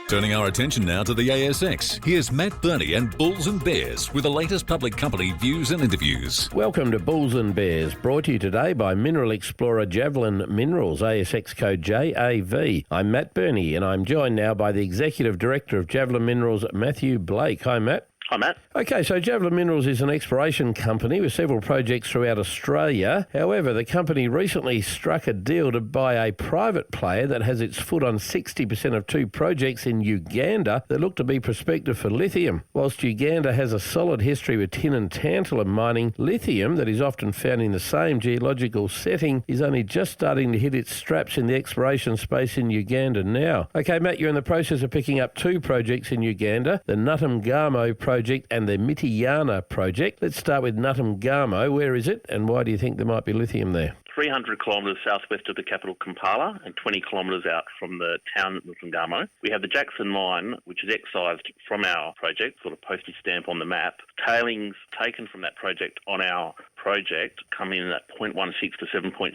Turning our attention now to the ASX, here's Matt Birney and Bulls and Bears with the latest public company views and interviews. Welcome to Bulls and Bears, brought to you today by mineral explorer Javelin Minerals, ASX code JAV. I'm Matt Birney and I'm joined now by the Executive Director of Javelin Minerals, Matthew Blake. Hi, Matt. Hi, Matt. Okay, so Javelin Minerals is an exploration company with several projects throughout Australia. However, the company recently struck a deal to buy a private player that has its foot on 60% of two projects in Uganda that look to be prospective for lithium. Whilst Uganda has a solid history with tin and tantalum mining, lithium, that is often found in the same geological setting, is only just starting to hit its straps in the exploration space in Uganda now. Okay, Matt, you're in the process of picking up two projects in Uganda, the Nutumgamo project and the Mitiyana project. Let's start with Nutumgamo. Where is it and why do you think there might be lithium there? 300 kilometres southwest of the capital Kampala and 20 kilometres out from the town of Ntungamo. We have the Jackson mine, which is excised from our project, sort of postage stamp on the map. Tailings taken from that project on our project come in at 0.16 to 7.68%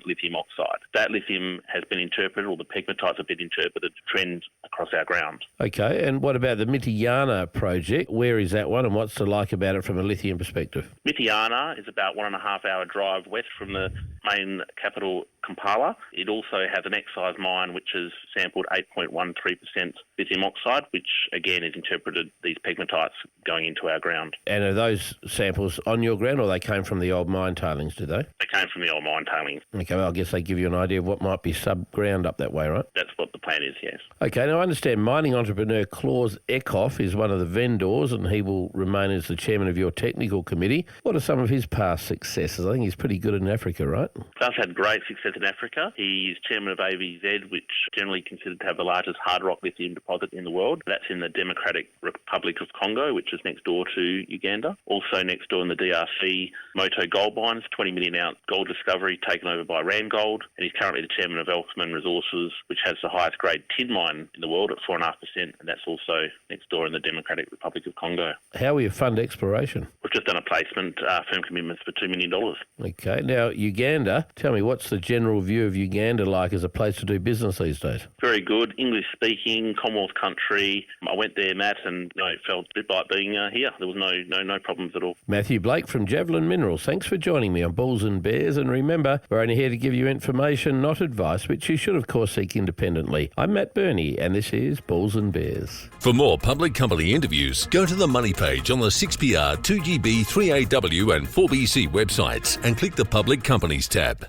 lithium oxide. That lithium has been interpreted, or the pegmatites have been interpreted to trend across our ground. Okay, and what about the Mitiyana project? Where is that one and what's to like about it from a lithium perspective? Mitiyana is about 1.5 hour drive west from the main capital Kampala. It also has an excise mine which has sampled 8.13% lithium oxide, which again is interpreted these pegmatites going into our ground. And are those samples on your ground or they came from the old mine tailings, do they? They came from the old mine tailings. Okay, well, I guess they give you an idea of what might be sub-ground up that way, right? That's what the plan is, yes. Okay, now I understand mining entrepreneur Klaus Eckhoff is one of the vendors and he will remain as the chairman of your technical committee. What are some of his past successes? I think he's pretty good in Africa, right? Klaus had great success in Africa. He is chairman of AVZ, which generally considered to have the largest hard rock lithium deposit in the world. That's in the Democratic Republic of Congo, which is next door to Uganda. Also next door in the DRC, Moto Gold Mines, 20 million ounce gold discovery taken over by Randgold. And he's currently the chairman of Elkman Resources, which has the highest grade tin mine in the world at 4.5%. And that's also next door in the Democratic Republic of Congo. How will you fund exploration? We've just done a placement, firm commitments for $2 million. Okay, now Uganda, tell me, what's the general view of Uganda like as a place to do business these days? Very good. English speaking, Commonwealth country. I went there, Matt, and it felt a bit like being here. There was no problems at all. Matthew Blake from Javelin Minerals. Thanks for joining me on Bulls and Bears. And remember, we're only here to give you information, not advice, which you should, of course, seek independently. I'm Matt Birney, and this is Bulls and Bears. For more public company interviews, go to the Money page on the 6PR, 2GB, 3AW and 4BC websites and click the Public Companies tab.